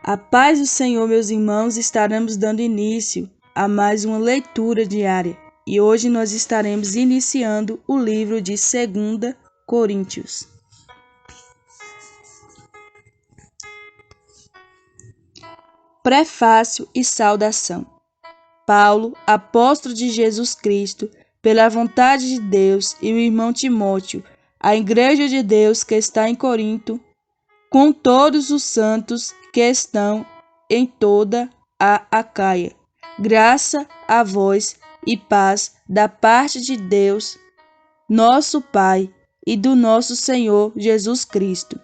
A paz do Senhor, meus irmãos, estaremos dando início a mais uma leitura diária e hoje nós estaremos iniciando o livro de 2 Coríntios. Prefácio e saudação. Paulo, apóstolo de Jesus Cristo, pela vontade de Deus, e o irmão Timóteo, a igreja de Deus que está em Corinto, com todos os santos que estão em toda a Acaia. Graça a vós e paz da parte de Deus, nosso Pai, e do nosso Senhor Jesus Cristo.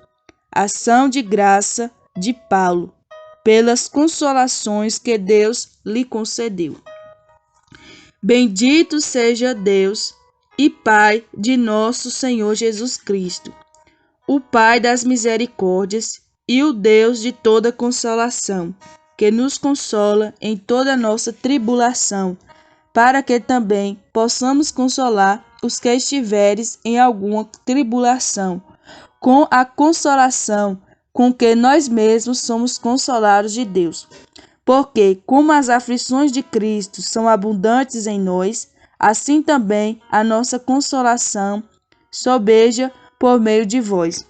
Ação de graça de Paulo, pelas consolações que Deus lhe concedeu. Bendito seja Deus e Pai de nosso Senhor Jesus Cristo, o Pai das misericórdias e o Deus de toda consolação, que nos consola em toda a nossa tribulação, para que também possamos consolar os que estiveres em alguma tribulação, com a consolação com que nós mesmos somos consolados de Deus. Porque, como as aflições de Cristo são abundantes em nós, assim também a nossa consolação sobeja por meio de vós.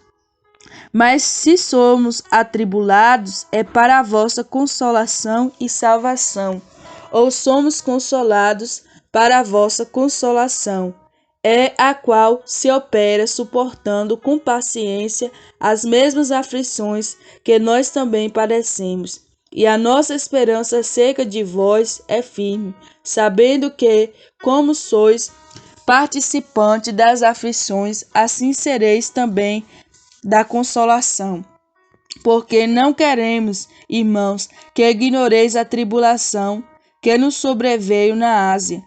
Mas se somos atribulados, é para a vossa consolação e salvação, ou somos consolados para a vossa consolação, é a qual se opera suportando com paciência as mesmas aflições que nós também padecemos. E a nossa esperança acerca de vós é firme, sabendo que, como sois participantes das aflições, assim sereis também da consolação. Porque não queremos, irmãos, que ignoreis a tribulação que nos sobreveio na Ásia,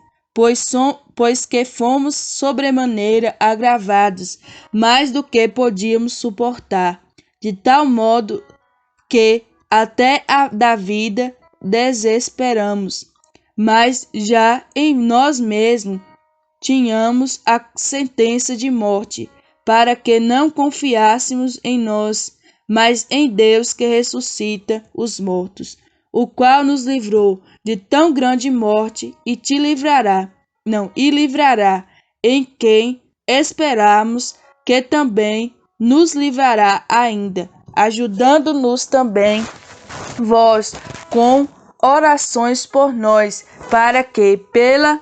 pois que fomos sobremaneira agravados, mais do que podíamos suportar, de tal modo que até a da vida desesperamos, mas já em nós mesmos tínhamos a sentença de morte, para que não confiássemos em nós, mas em Deus que ressuscita os mortos, o qual nos livrou de tão grande morte e livrará em quem esperamos que também nos livrará ainda, ajudando-nos também vós com orações por nós, para que pela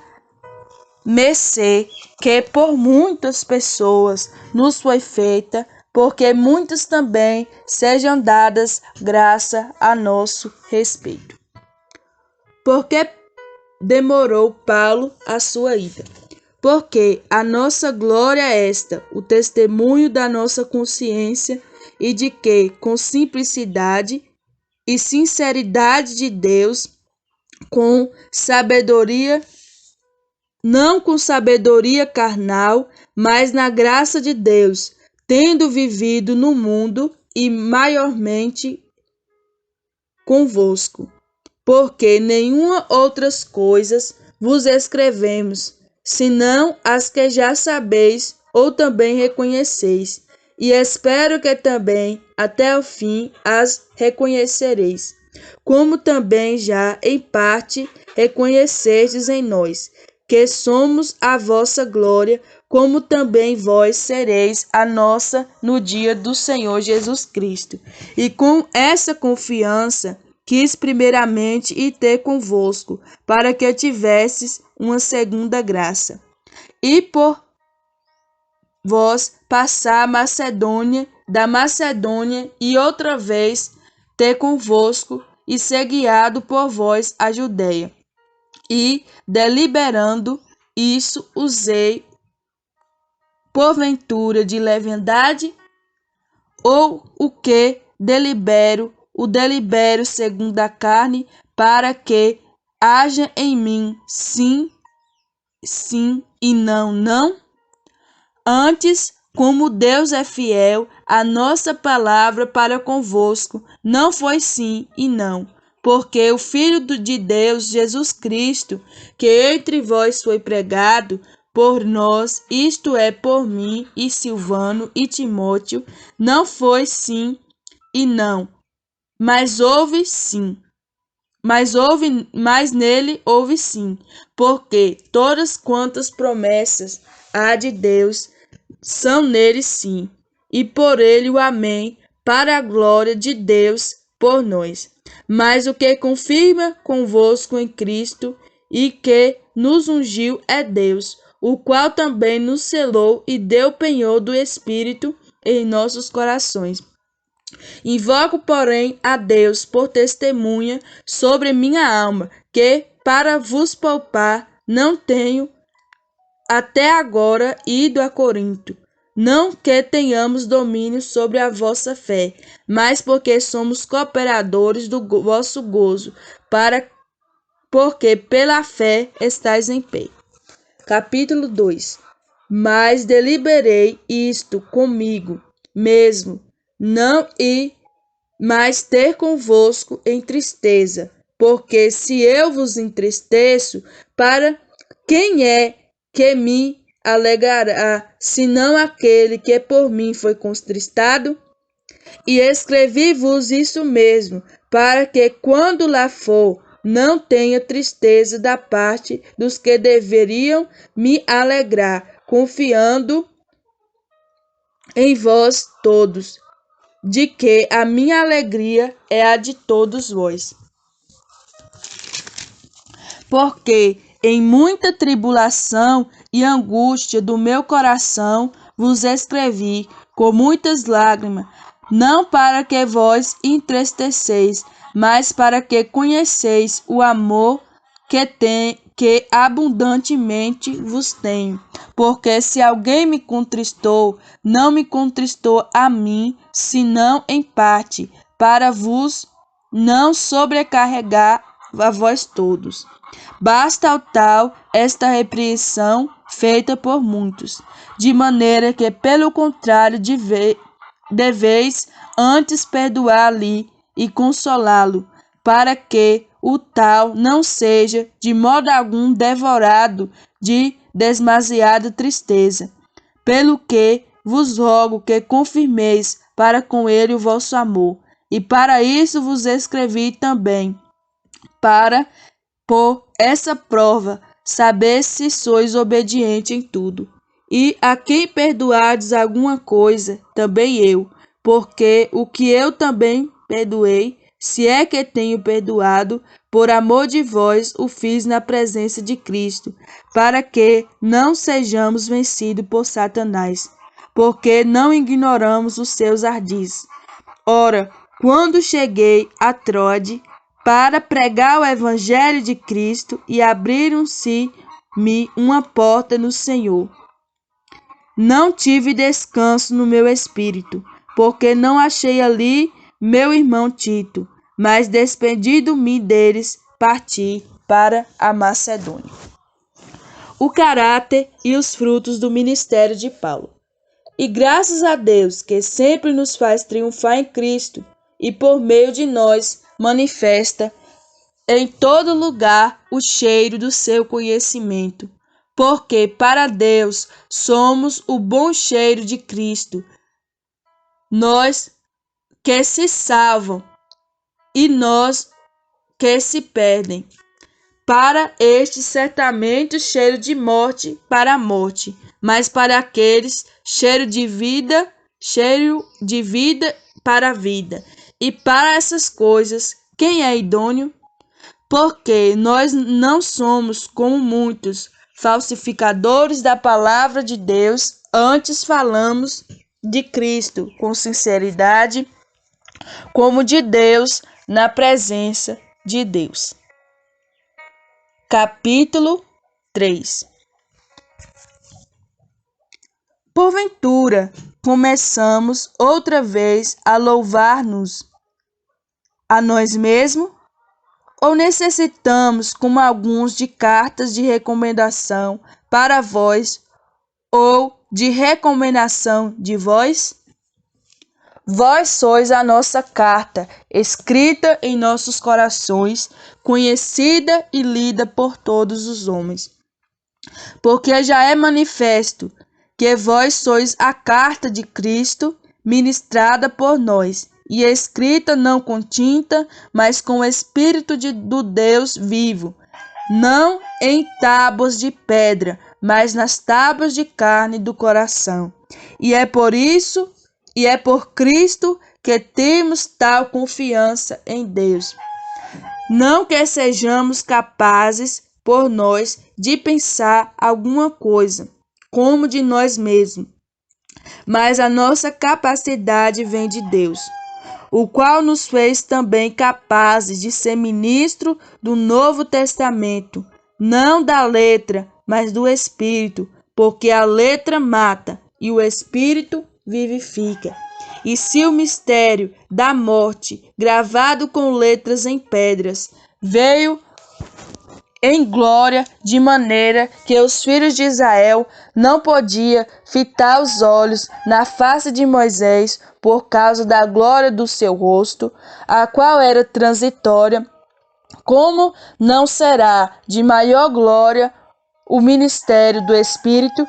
mercê que por muitas pessoas nos foi feita, porque muitos também sejam dadas graça a nosso respeito. Porque demorou Paulo a sua ida? Porque a nossa glória é esta, o testemunho da nossa consciência, e de que, com simplicidade e sinceridade de Deus, com sabedoria, não com sabedoria carnal, mas na graça de Deus, tendo vivido no mundo e maiormente convosco. Porque nenhuma outras coisas vos escrevemos, senão as que já sabeis ou também reconheceis, e espero que também até o fim as reconhecereis, como também já em parte reconhecestes em nós, que somos a vossa glória, como também vós sereis a nossa no dia do Senhor Jesus Cristo. E com essa confiança quis primeiramente ir ter convosco, para que tivesses uma segunda graça. E por vós passar a Macedônia, da Macedônia, e outra vez ter convosco, e ser guiado por vós a Judéia. E, deliberando isso, usei porventura de leviandade? Ou o que delibero, o delibero segundo a carne, para que haja em mim sim, sim, e não, não? Antes, como Deus é fiel, a nossa palavra para convosco não foi sim e não. Porque o Filho de Deus, Jesus Cristo, que entre vós foi pregado por nós, isto é, por mim e Silvano e Timóteo, não foi sim e não, mas nele houve sim, porque todas quantas promessas há de Deus são nele sim, e por ele o amém, para a glória de Deus por nós. Mas o que confirma convosco em Cristo e que nos ungiu é Deus, o qual também nos selou e deu penhor do Espírito em nossos corações. Invoco, porém, a Deus por testemunha sobre minha alma, que, para vos poupar, não tenho até agora ido a Corinto. Não que tenhamos domínio sobre a vossa fé, mas porque somos cooperadores do vosso gozo, porque pela fé estáis em pé. Capítulo 2. Mas deliberei isto comigo mesmo, não ir mais ter convosco em tristeza, porque se eu vos entristeço, para quem é que me alegrará, senão aquele que por mim foi contristado? E escrevi-vos isso mesmo, para que quando lá for, não tenha tristeza da parte dos que deveriam me alegrar, confiando em vós todos, de que a minha alegria é a de todos vós. Porque em muita tribulação e angústia do meu coração vos escrevi com muitas lágrimas, não para que vós entristeceis, mas para que conheceis o amor que abundantemente vos tenho. Porque se alguém me contristou, não me contristou a mim, senão em parte, para vos não sobrecarregar a vós todos. Basta ao tal esta repreensão feita por muitos, de maneira que, pelo contrário, deveis antes perdoar-lhe e consolá-lo, para que o tal não seja de modo algum devorado de demasiada tristeza. Pelo que vos rogo que confirmeis para com ele o vosso amor, e para isso vos escrevi também, para, por essa prova, saber se sois obediente em tudo. E a quem perdoardes alguma coisa, também eu, porque o que eu também perdoei, se é que tenho perdoado, por amor de vós o fiz na presença de Cristo, para que não sejamos vencidos por Satanás, porque não ignoramos os seus ardis. Ora, quando cheguei a Troade para pregar o evangelho de Cristo, e abriram-se-me uma porta no Senhor, não tive descanso no meu espírito, porque não achei ali meu irmão Tito, mas despedido-me deles, parti para a Macedônia. O caráter e os frutos do ministério de Paulo. E graças a Deus, que sempre nos faz triunfar em Cristo e por meio de nós manifesta em todo lugar o cheiro do seu conhecimento, porque para Deus somos o bom cheiro de Cristo, nós que se salvam e nós que se perdem. Para estes, certamente o cheiro de morte para a morte, mas para aqueles, cheiro de vida para a vida. E para essas coisas, quem é idôneo? Porque nós não somos como muitos falsificadores da palavra de Deus, antes falamos de Cristo com sinceridade, como de Deus, na presença de Deus. Capítulo 3. Porventura, começamos outra vez a louvar-nos a nós mesmos? Ou necessitamos, como alguns, de cartas de recomendação para vós, ou de recomendação de vós? Vós sois a nossa carta, escrita em nossos corações, conhecida e lida por todos os homens. Porque já é manifesto que vós sois a carta de Cristo, ministrada por nós, e escrita não com tinta, mas com o Espírito do Deus vivo, não em tábuas de pedra, mas nas tábuas de carne do coração. E é por Cristo que temos tal confiança em Deus. Não que sejamos capazes por nós de pensar alguma coisa, como de nós mesmos, mas a nossa capacidade vem de Deus, o qual nos fez também capazes de ser ministro do Novo Testamento, não da letra, mas do Espírito, porque a letra mata e o Espírito vivifica. E se o mistério da morte, gravado com letras em pedras, veio em glória, de maneira que os filhos de Israel não podiam fitar os olhos na face de Moisés por causa da glória do seu rosto, a qual era transitória, como não será de maior glória o ministério do Espírito?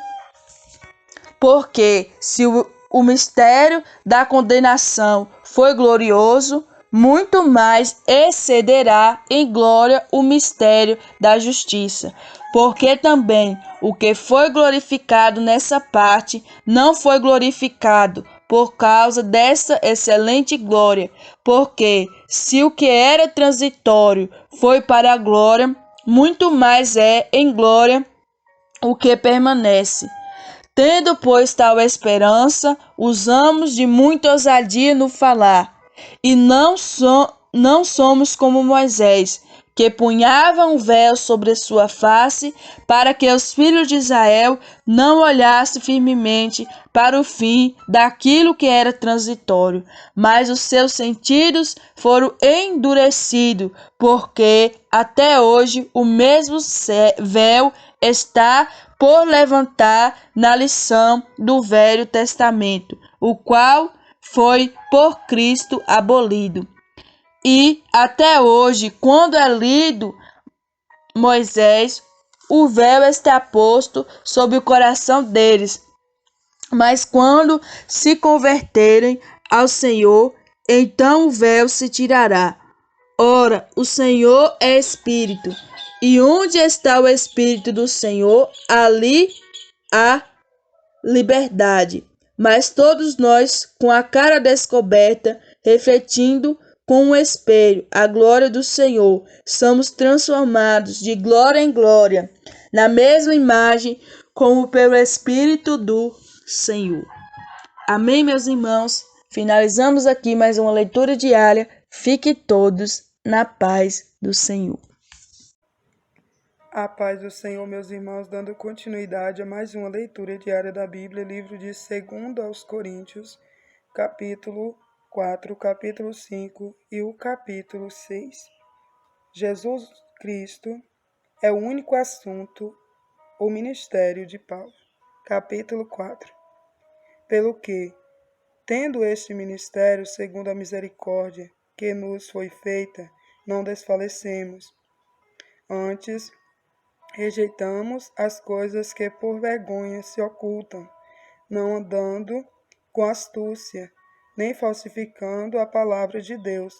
Porque se o mistério da condenação foi glorioso, muito mais excederá em glória o mistério da justiça. Porque também o que foi glorificado nessa parte não foi glorificado por causa dessa excelente glória. Porque se o que era transitório foi para a glória, muito mais é em glória o que permanece. Tendo, pois, tal esperança, usamos de muita ousadia no falar, e não somos como Moisés, que punhava um véu sobre a sua face, para que os filhos de Israel não olhassem firmemente para o fim daquilo que era transitório, mas os seus sentidos foram endurecidos, porque até hoje o mesmo véu está por levantar na lição do Velho Testamento, o qual foi por Cristo abolido. E até hoje, quando é lido Moisés, o véu está posto sobre o coração deles. Mas quando se converterem ao Senhor, então o véu se tirará. Ora, o Senhor é Espírito, e onde está o Espírito do Senhor, ali há liberdade. Mas todos nós, com a cara descoberta, refletindo com um espelho a glória do Senhor, somos transformados de glória em glória, na mesma imagem, como pelo Espírito do Senhor. Amém, meus irmãos? Finalizamos aqui mais uma leitura diária. Fiquem todos na paz do Senhor. A paz do Senhor, meus irmãos, dando continuidade a mais uma leitura diária da Bíblia, livro de 2 aos Coríntios, capítulo 4, capítulo 5 e o capítulo 6. Jesus Cristo é o único assunto, o ministério de Paulo. Capítulo 4. Pelo que, tendo este ministério segundo a misericórdia que nos foi feita, não desfalecemos. Antes, rejeitamos as coisas que por vergonha se ocultam, não andando com astúcia, nem falsificando a palavra de Deus,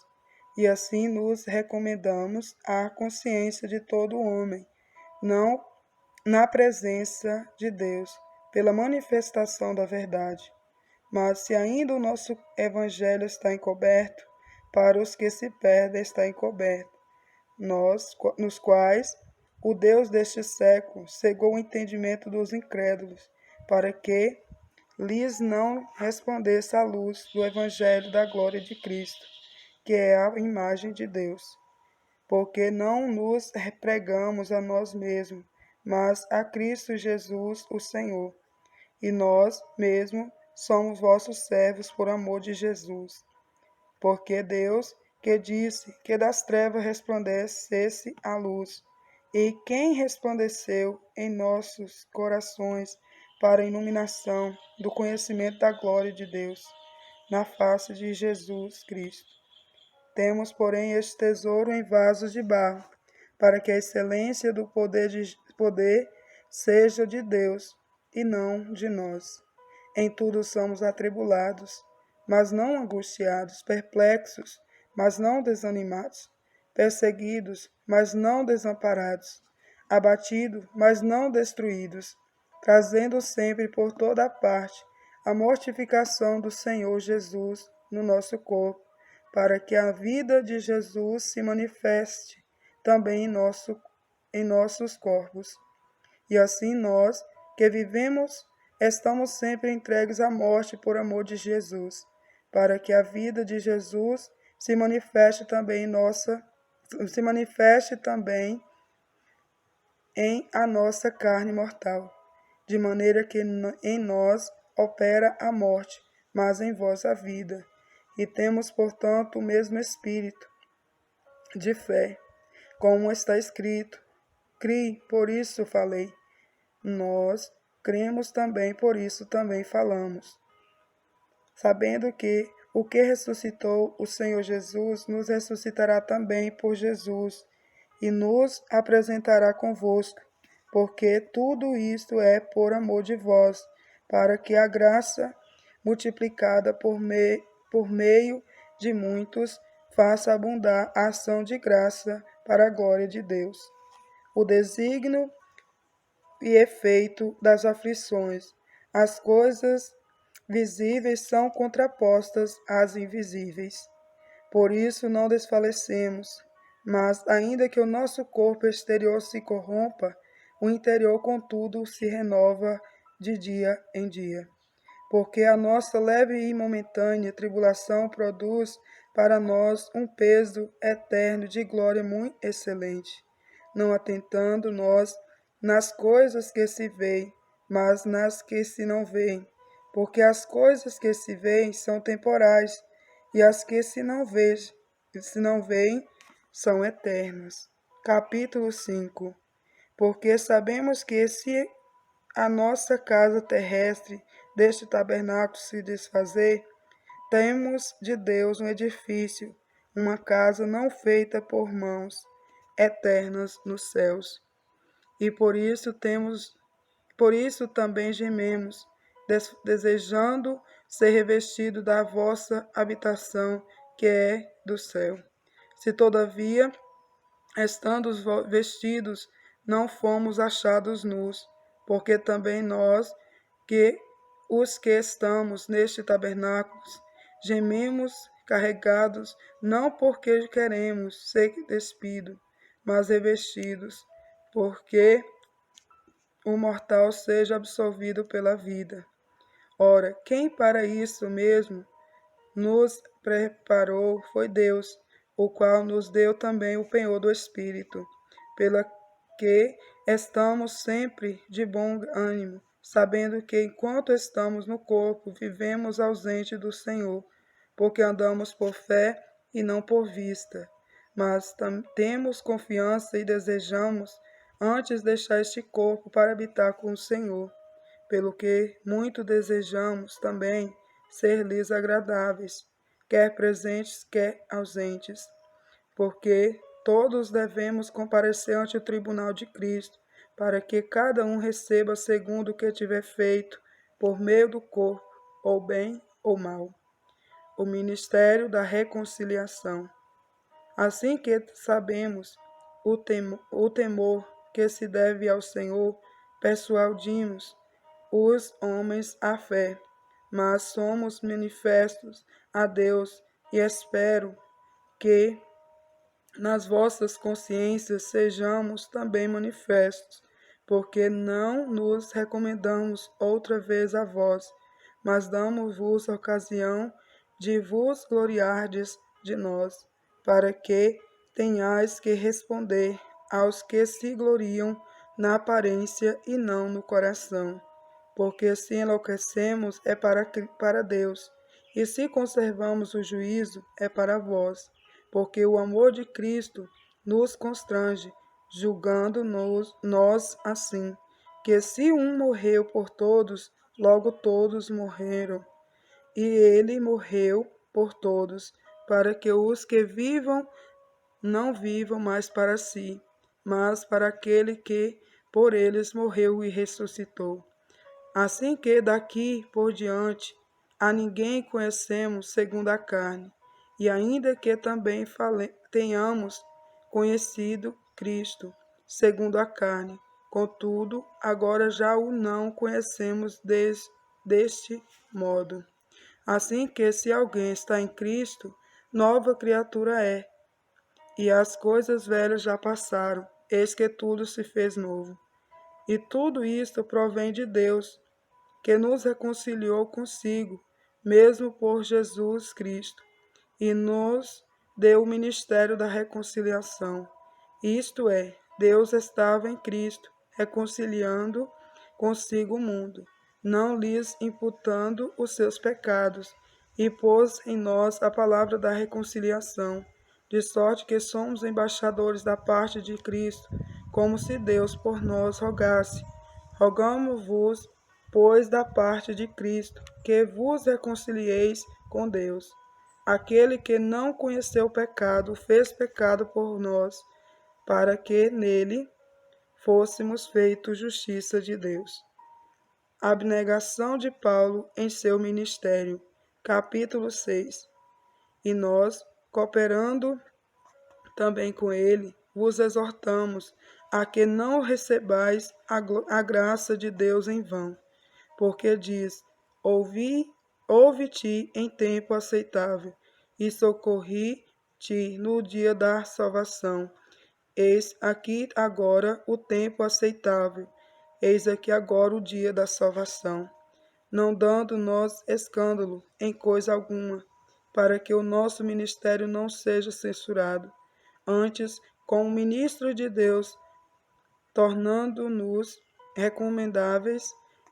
e assim nos recomendamos à consciência de todo homem, não na presença de Deus, pela manifestação da verdade. Mas se ainda o nosso evangelho está encoberto, para os que se perdem está encoberto, nos quais o Deus deste século cegou o entendimento dos incrédulos, para que lhes não resplandeça a luz do evangelho da glória de Cristo, que é a imagem de Deus. Porque não nos pregamos a nós mesmos, mas a Cristo Jesus, o Senhor. E nós mesmos somos vossos servos por amor de Jesus. Porque Deus, que disse que das trevas resplandecesse a luz, e quem resplandeceu em nossos corações para a iluminação do conhecimento da glória de Deus, na face de Jesus Cristo. Temos, porém, este tesouro em vasos de barro, para que a excelência do poder seja de Deus e não de nós. Em tudo somos atribulados, mas não angustiados, perplexos, mas não desanimados, perseguidos, mas não desamparados, abatidos, mas não destruídos, trazendo sempre por toda parte a mortificação do Senhor Jesus no nosso corpo, para que a vida de Jesus se manifeste também em nossos corpos. E assim nós, que vivemos, estamos sempre entregues à morte por amor de Jesus, para que a vida de Jesus se manifeste também em a nossa carne mortal, de maneira que em nós opera a morte, mas em vós a vida. E temos, portanto, o mesmo espírito de fé, como está escrito: Crie, por isso falei. Nós cremos também, por isso também falamos, sabendo que o que ressuscitou o Senhor Jesus nos ressuscitará também por Jesus e nos apresentará convosco, porque tudo isto é por amor de vós, para que a graça, multiplicada por meio de muitos, faça abundar a ação de graça para a glória de Deus. O desígnio e efeito das aflições. As coisas visíveis são contrapostas às invisíveis. Por isso não desfalecemos, mas, ainda que o nosso corpo exterior se corrompa, o interior, contudo, se renova de dia em dia. Porque a nossa leve e momentânea tribulação produz para nós um peso eterno de glória muito excelente, não atentando nós nas coisas que se veem, mas nas que se não veem. Porque as coisas que se veem são temporais, e as que se não veem são eternas. Capítulo 5. Porque sabemos que se a nossa casa terrestre deste tabernáculo se desfazer, temos de Deus um edifício, uma casa não feita por mãos, eternas nos céus. E por isso também gememos, desejando ser revestido da vossa habitação, que é do céu. Se todavia, estando vestidos, não fomos achados nus, porque também nós, os que estamos neste tabernáculo, gememos carregados, não porque queremos ser despidos, mas revestidos, porque o mortal seja absolvido pela vida. Ora, quem para isso mesmo nos preparou foi Deus, o qual nos deu também o penhor do Espírito, pela que estamos sempre de bom ânimo, sabendo que enquanto estamos no corpo, vivemos ausente do Senhor, porque andamos por fé e não por vista. Mas temos confiança e desejamos antes deixar este corpo para habitar com o Senhor, pelo que muito desejamos também ser-lhes agradáveis, quer presentes, quer ausentes, porque todos devemos comparecer ante o tribunal de Cristo, para que cada um receba segundo o que tiver feito, por meio do corpo, ou bem ou mal. O ministério da reconciliação. Assim que sabemos o temor que se deve ao Senhor, persuadimos os homens à fé, mas somos manifestos a Deus, e espero que nas vossas consciências sejamos também manifestos, porque não nos recomendamos outra vez a vós, mas damos-vos ocasião de vos gloriardes de nós, para que tenhais que responder aos que se gloriam na aparência e não no coração. Porque se enlouquecemos é para Deus, e se conservamos o juízo é para vós. Porque o amor de Cristo nos constrange, julgando-nos nós assim, que se um morreu por todos, logo todos morreram. E ele morreu por todos, para que os que vivam não vivam mais para si, mas para aquele que por eles morreu e ressuscitou. Assim que daqui por diante A ninguém conhecemos segundo a carne, e ainda que também tenhamos conhecido Cristo segundo a carne, contudo, agora já o não conhecemos deste modo. Assim que, se alguém está em Cristo, nova criatura é, e as coisas velhas já passaram, eis que tudo se fez novo. E tudo isto provém de Deus, que nos reconciliou consigo, mesmo por Jesus Cristo, e nos deu o ministério da reconciliação. Isto é, Deus estava em Cristo, reconciliando consigo o mundo, não lhes imputando os seus pecados, e pôs em nós a palavra da reconciliação, de sorte que somos embaixadores da parte de Cristo, como se Deus por nós rogasse. Rogamo-vos, pois, da parte de Cristo, que vos reconcilieis com Deus. Aquele que não conheceu o pecado, fez pecado por nós, para que nele fôssemos feitos justiça de Deus. Abnegação de Paulo em seu ministério. Capítulo 6. E nós, cooperando também com ele, vos exortamos a que não recebais a graça de Deus em vão, porque diz: ouvi-te em tempo aceitável, e socorri-te no dia da salvação. Eis aqui agora o tempo aceitável, eis aqui agora o dia da salvação. Não dando nós escândalo em coisa alguma, para que o nosso ministério não seja censurado. Antes, como ministro de Deus, tornando-nos recomendáveis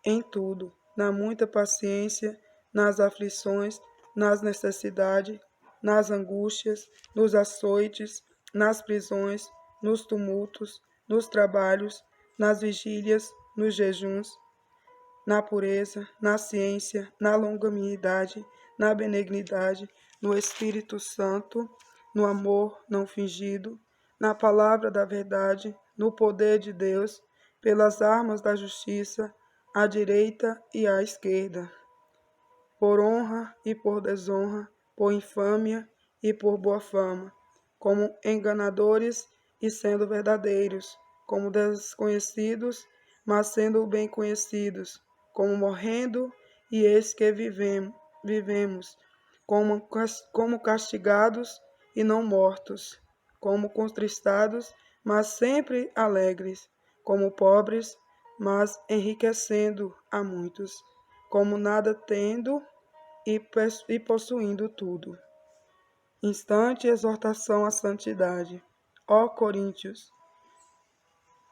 em tudo, na muita paciência, nas aflições, nas necessidades, nas angústias, nos açoites, nas prisões, nos tumultos, nos trabalhos, nas vigílias, nos jejuns, na pureza, na ciência, na longanimidade, na benignidade, no Espírito Santo, no amor não fingido, na palavra da verdade, no poder de Deus, pelas armas da justiça, à direita e à esquerda, por honra e por desonra, por infâmia e por boa fama, como enganadores e sendo verdadeiros, como desconhecidos, mas sendo bem conhecidos, como morrendo e eis que vivemos, como castigados e não mortos, como contristados, mas sempre alegres, como pobres, mas enriquecendo a muitos, como nada tendo e possuindo tudo. Instante exortação à santidade. Ó Coríntios,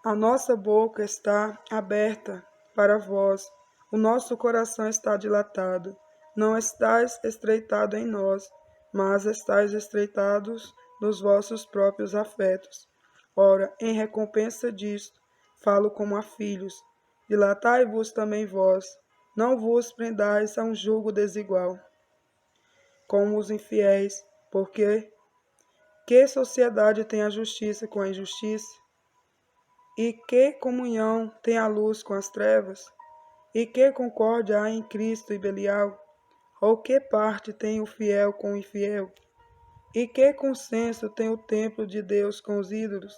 a nossa boca está aberta para vós, o nosso coração está dilatado. Não estáis estreitado em nós, mas estáis estreitados nos vossos próprios afetos. Ora, em recompensa disto, falo como a filhos. Dilatai-vos também vós, não vos prendais a um jugo desigual, como os infiéis, porque que sociedade tem a justiça com a injustiça? E que comunhão tem a luz com as trevas? E que concórdia há em Cristo e Belial? Ou que parte tem o fiel com o infiel? E que consenso tem o templo de Deus com os ídolos?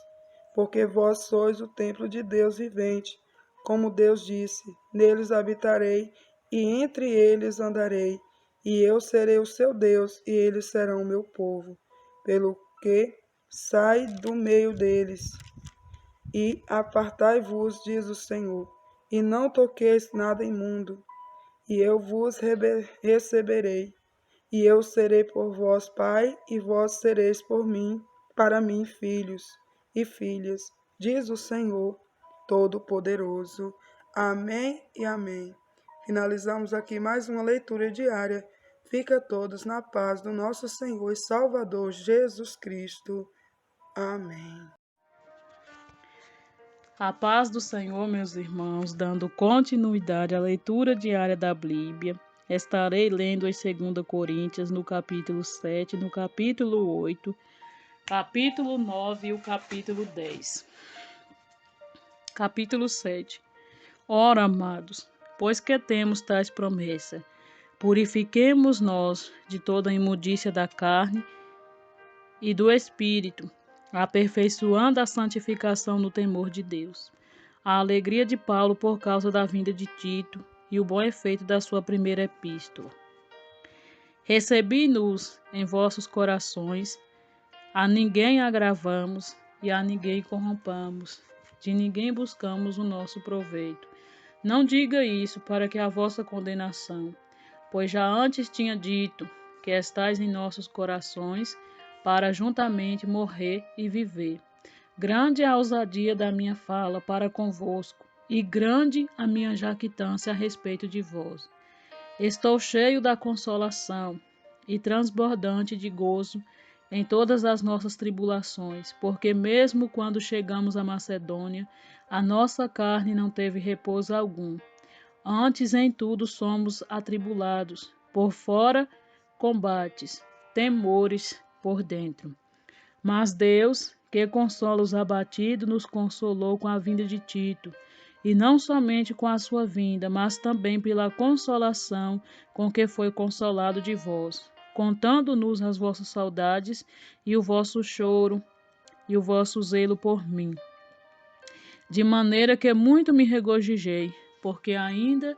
Porque vós sois o templo de Deus vivente. Como Deus disse, neles habitarei, e entre eles andarei, e eu serei o seu Deus, e eles serão o meu povo. Pelo que sai do meio deles, e apartai-vos, diz o Senhor, e não toqueis nada imundo, e eu vos receberei, e eu serei por vós pai, e vós sereis por mim, para mim filhos e filhas, diz o Senhor Todo-Poderoso. Amém e amém. Finalizamos aqui mais uma leitura diária. Fica todos na paz do nosso Senhor e Salvador Jesus Cristo. Amém. A paz do Senhor, meus irmãos, dando continuidade à leitura diária da Bíblia, estarei lendo em 2 Coríntios, no capítulo 7, no capítulo 8, capítulo 9 e o capítulo 10. Capítulo 7. Ora, amados, pois que temos tais promessas, Purifiquemos nós de toda a imundícia da carne e do espírito, aperfeiçoando a santificação no temor de Deus. A alegria de Paulo por causa da vinda de Tito e o bom efeito da sua primeira epístola. Recebi-nos em vossos corações, a ninguém agravamos e a ninguém corrompamos, de ninguém buscamos o nosso proveito. Não diga isso para que a vossa condenação, pois já antes tinha dito que estais em nossos corações, para juntamente morrer e viver. Grande é a ousadia da minha fala para convosco, e grande a minha jactância a respeito de vós. Estou cheio da consolação e transbordante de gozo em todas as nossas tribulações, porque mesmo quando chegamos à Macedônia, a nossa carne não teve repouso algum. Antes em tudo somos atribulados, por fora combates, temores por dentro. Mas Deus, que consola os abatidos, nos consolou com a vinda de Tito, e não somente com a sua vinda, mas também pela consolação com que foi consolado de vós, contando-nos as vossas saudades e o vosso choro e o vosso zelo por mim. De maneira que muito me regozijei, porque ainda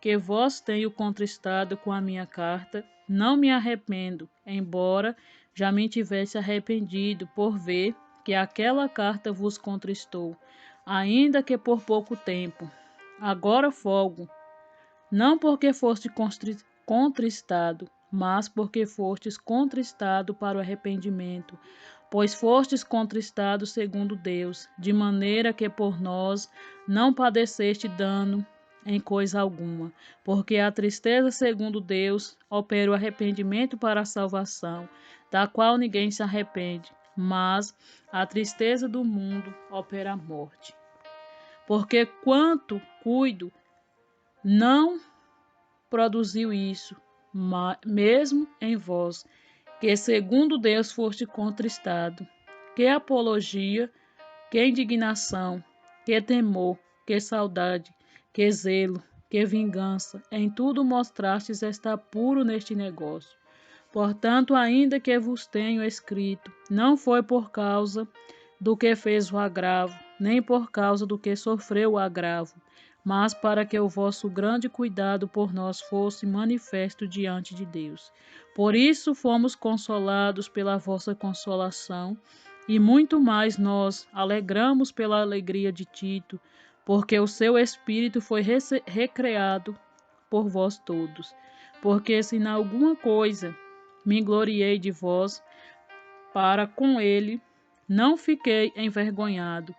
que vós tenho contristado com a minha carta, não me arrependo, embora já me tivesse arrependido por ver que aquela carta vos contristou, ainda que por pouco tempo. Agora folgo, não porque foste contristado, mas porque fostes contristado para o arrependimento, pois fostes contristado segundo Deus, de maneira que por nós não padeceste dano em coisa alguma, porque a tristeza segundo Deus opera o arrependimento para a salvação, da qual ninguém se arrepende, mas a tristeza do mundo opera a morte. Porque quanto cuido, não produziu isso, mesmo em vós, que segundo Deus foste contristado. Que apologia, que indignação, que temor, que saudade, que zelo, que vingança, em tudo mostrastes estar puro neste negócio. Portanto, ainda que vos tenho escrito, não foi por causa do que fez o agravo, nem por causa do que sofreu o agravo, mas para que o vosso grande cuidado por nós fosse manifesto diante de Deus. Por isso fomos consolados pela vossa consolação, e muito mais nós alegramos pela alegria de Tito, porque o seu espírito foi recreado por vós todos. Porque se em alguma coisa me gloriei de vós, para com ele não fiquei envergonhado,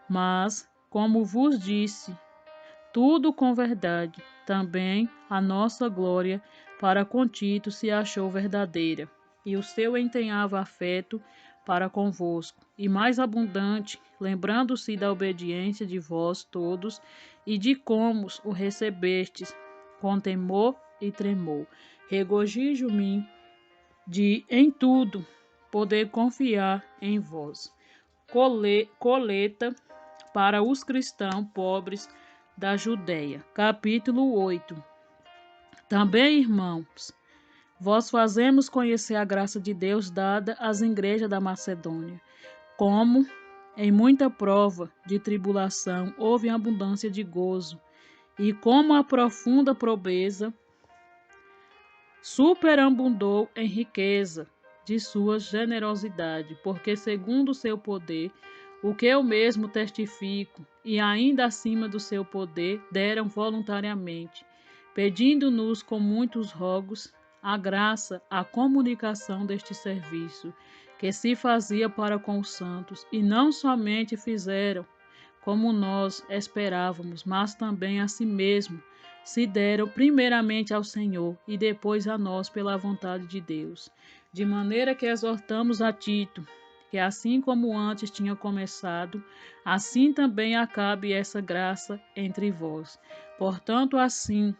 mas, como vos disse, tudo com verdade, também a nossa glória para com Tito se achou verdadeira, e o seu empenhava afeto para convosco, e mais abundante, lembrando-se da obediência de vós todos, e de como o recebestes, com temor e tremor. Regozijo-me de, em tudo, poder confiar em vós. Coleta para os cristãos pobres da Judéia. Capítulo 8. Também, irmãos, vós fazemos conhecer a graça de Deus dada às igrejas da Macedônia, como em muita prova de tribulação houve abundância de gozo, e como a profunda pobreza superabundou em riqueza de sua generosidade, porque segundo o seu poder, o que eu mesmo testifico, e ainda acima do seu poder, deram voluntariamente, pedindo-nos com muitos rogos a graça, a comunicação deste serviço, que se fazia para com os santos, e não somente fizeram, como nós esperávamos, mas também a si mesmo, se deram primeiramente ao Senhor e depois a nós pela vontade de Deus. De maneira que exortamos a Tito, que assim como antes tinha começado, assim também acabe essa graça entre vós. Portanto, assim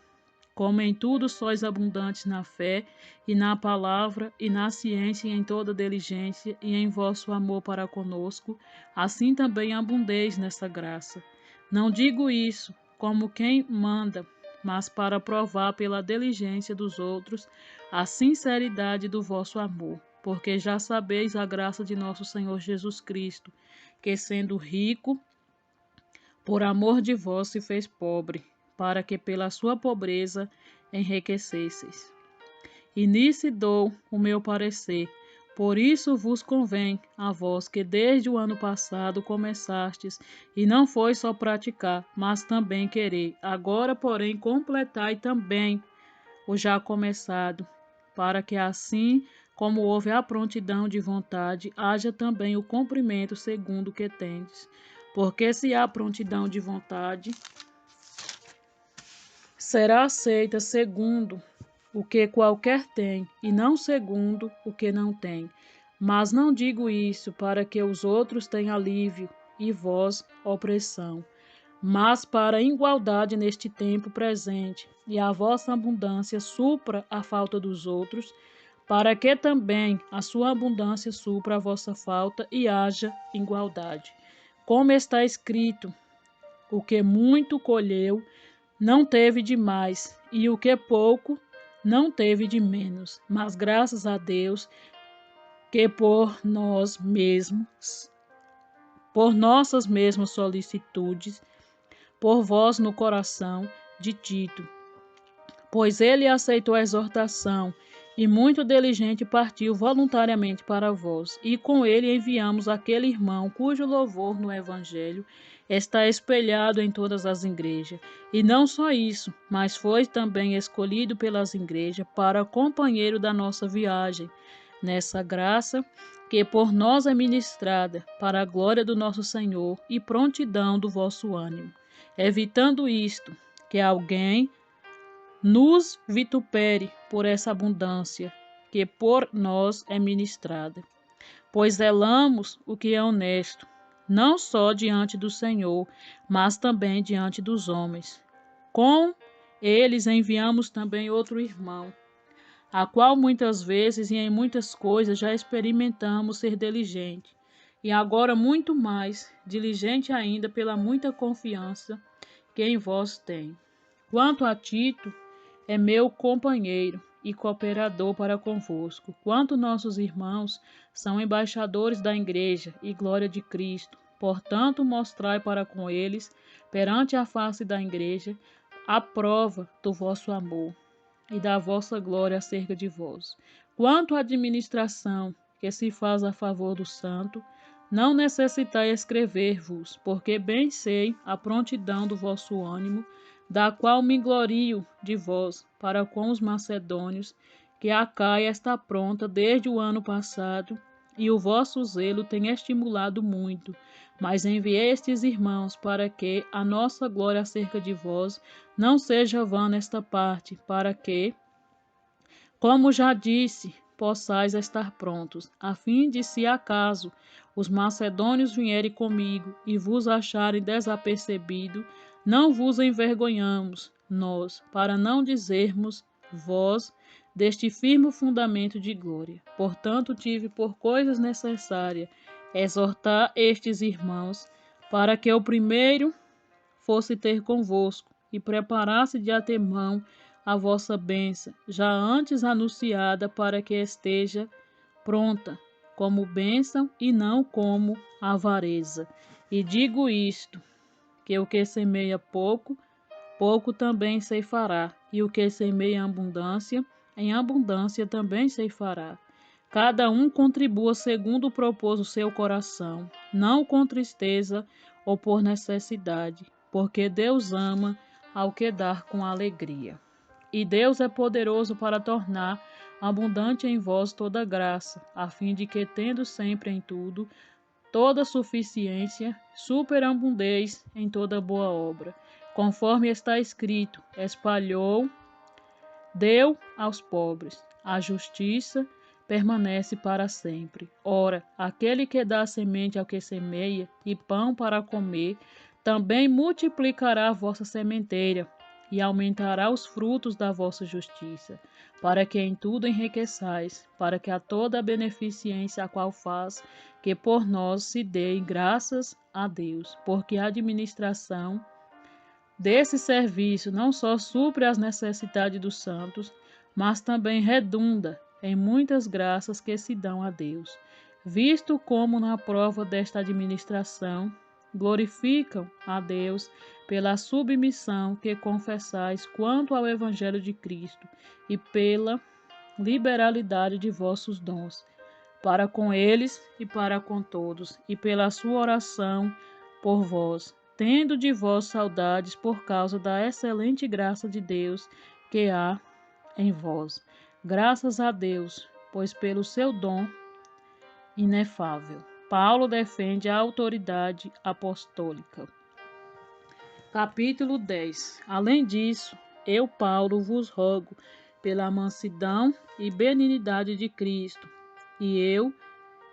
como em tudo sois abundantes na fé e na palavra e na ciência e em toda diligência e em vosso amor para conosco, assim também abundeis nessa graça. Não digo isso como quem manda, mas para provar pela diligência dos outros a sinceridade do vosso amor. Porque já sabeis a graça de nosso Senhor Jesus Cristo, que sendo rico, por amor de vós se fez pobre, para que pela sua pobreza enriquecesseis. E nisso dou o meu parecer. Por isso vos convém a vós que desde o ano passado começastes, e não foi só praticar, mas também querer. Agora, porém, completai também o já começado, para que assim como houve a prontidão de vontade, haja também o cumprimento segundo o que tendes. Porque se há prontidão de vontade, será aceita segundo o que qualquer tem, e não segundo o que não tem. Mas não digo isso para que os outros tenham alívio e vós opressão, mas para a igualdade neste tempo presente, e a vossa abundância supra a falta dos outros, para que também a sua abundância supra a vossa falta e haja igualdade. Como está escrito, o que muito colheu não teve de mais, e o que pouco não teve de menos. Mas graças a Deus que por nós mesmos, por nossas mesmas solicitudes, por vós no coração de Tito, pois ele aceitou a exortação e muito diligente partiu voluntariamente para vós, e com ele enviamos aquele irmão cujo louvor no Evangelho está espelhado em todas as igrejas. E não só isso, mas foi também escolhido pelas igrejas para companheiro da nossa viagem, nessa graça que por nós é ministrada, para a glória do nosso Senhor e prontidão do vosso ânimo. Evitando isto, que alguém nos vitupere por essa abundância que por nós é ministrada. Pois zelamos o que é honesto, não só diante do Senhor, mas também diante dos homens. Com eles enviamos também outro irmão, a qual muitas vezes e em muitas coisas já experimentamos ser diligente, e agora muito mais diligente ainda pela muita confiança que em vós tem. Quanto a Tito, é meu companheiro e cooperador para convosco, quanto nossos irmãos são embaixadores da Igreja e glória de Cristo. Portanto, mostrai para com eles, perante a face da Igreja, a prova do vosso amor e da vossa glória acerca de vós. Quanto à administração que se faz a favor do santo, não necessitai escrever-vos, porque bem sei a prontidão do vosso ânimo, da qual me glorio de vós para com os macedônios, que a Acaia está pronta desde o ano passado, e o vosso zelo tem estimulado muito. Mas enviei estes irmãos para que a nossa glória acerca de vós não seja vã nesta parte, para que, como já disse, possais estar prontos, a fim de, se acaso os macedônios vierem comigo e vos acharem desapercebido, não vos envergonhamos, nós, para não dizermos vós deste firme fundamento de glória. Portanto, tive por coisas necessárias exortar estes irmãos, para que o primeiro fosse ter convosco e preparasse de antemão a vossa bênção, já antes anunciada, para que esteja pronta como bênção e não como avareza. E digo isto, que o que semeia pouco, pouco também ceifará, e o que semeia em abundância também ceifará. Cada um contribua segundo propôs o seu coração, não com tristeza ou por necessidade, porque Deus ama ao que dá com alegria. E Deus é poderoso para tornar abundante em vós toda graça, a fim de que, tendo sempre em tudo toda suficiência, superabundeis em toda boa obra. Conforme está escrito, espalhou, deu aos pobres. A justiça permanece para sempre. Ora, aquele que dá semente ao que semeia e pão para comer, também multiplicará a vossa sementeira e aumentará os frutos da vossa justiça, para que em tudo enriqueçais, para que a toda a beneficência a qual faz, que por nós se dê graças a Deus, porque a administração desse serviço não só supre as necessidades dos santos, mas também redunda em muitas graças que se dão a Deus, visto como na prova desta administração glorificam a Deus pela submissão que confessais quanto ao Evangelho de Cristo e pela liberalidade de vossos dons, para com eles e para com todos, e pela sua oração por vós, tendo de vós saudades por causa da excelente graça de Deus que há em vós. Graças a Deus, pois pelo seu dom inefável. Paulo defende a autoridade apostólica. Capítulo 10. Além disso, eu, Paulo, vos rogo pela mansidão e benignidade de Cristo, e eu,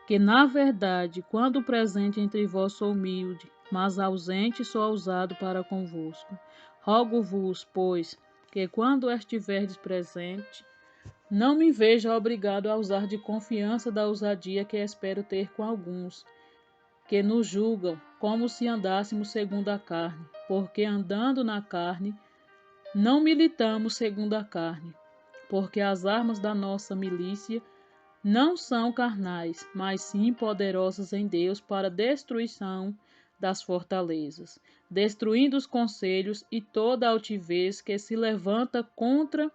que na verdade, quando presente entre vós sou humilde, mas ausente sou ousado para convosco. Rogo-vos, pois, que quando estiverdes presente, não me veja obrigado a usar de confiança da ousadia que espero ter com alguns, que nos julgam como se andássemos segundo a carne, porque andando na carne, não militamos segundo a carne, porque as armas da nossa milícia não são carnais, mas sim poderosas em Deus para a destruição das fortalezas, destruindo os conselhos e toda altivez que se levanta contra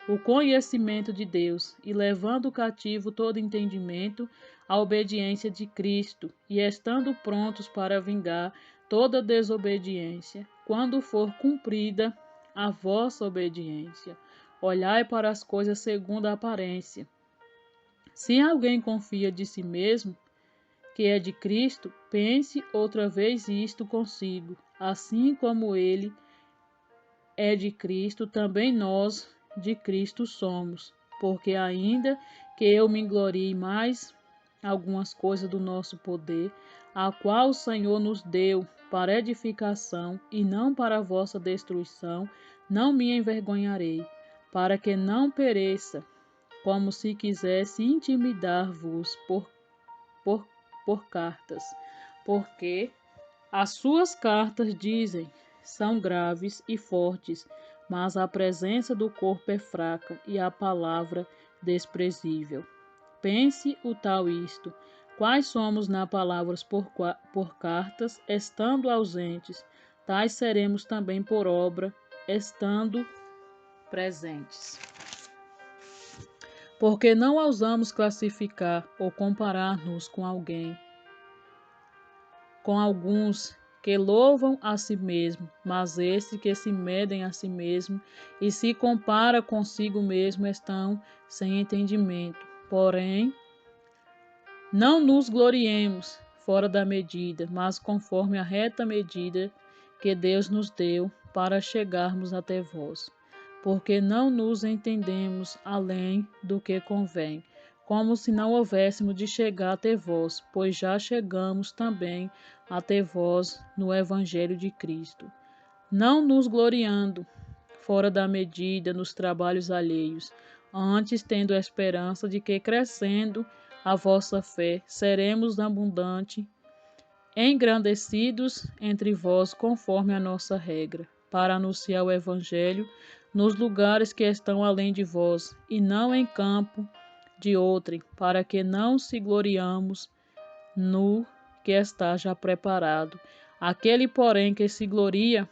o conhecimento de Deus, e levando cativo todo entendimento à obediência de Cristo, e estando prontos para vingar toda desobediência, quando for cumprida a vossa obediência. Olhai para as coisas segundo a aparência. Se alguém confia de si mesmo, que é de Cristo, pense outra vez isto consigo. Assim como ele é de Cristo, também nós de Cristo somos. Porque ainda que eu me glorie mais algumas coisas do nosso poder, a qual o Senhor nos deu para edificação e não para a vossa destruição, não me envergonharei, para que não pereça, como se quisesse intimidar-vos por cartas, porque as suas cartas, dizem, são graves e fortes, mas a presença do corpo é fraca e a palavra desprezível. Pense o tal isto: quais somos na palavra por cartas, estando ausentes, tais seremos também por obra, estando presentes. Porque não ousamos classificar ou comparar-nos com alguém, com alguns que louvam a si mesmo, mas esses que se medem a si mesmo e se compara consigo mesmo estão sem entendimento. Porém, não nos gloriemos fora da medida, mas conforme a reta medida que Deus nos deu para chegarmos até vós. Porque não nos entendemos além do que convém, como se não houvéssemos de chegar até vós, pois já chegamos também até vós no Evangelho de Cristo. Não nos gloriando fora da medida nos trabalhos alheios, antes tendo a esperança de que, crescendo a vossa fé, seremos abundante, engrandecidos entre vós conforme a nossa regra, para anunciar o Evangelho nos lugares que estão além de vós, e não em campo de outrem, para que não se gloriamos no que está já preparado. Aquele, porém, que se gloria,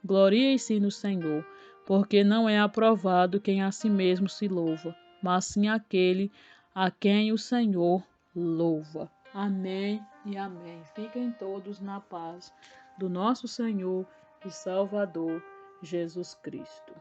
glorie-se no Senhor, porque não é aprovado quem a si mesmo se louva, mas sim aquele a quem o Senhor louva. Amém e amém. Fiquem todos na paz do nosso Senhor e Salvador Jesus Cristo.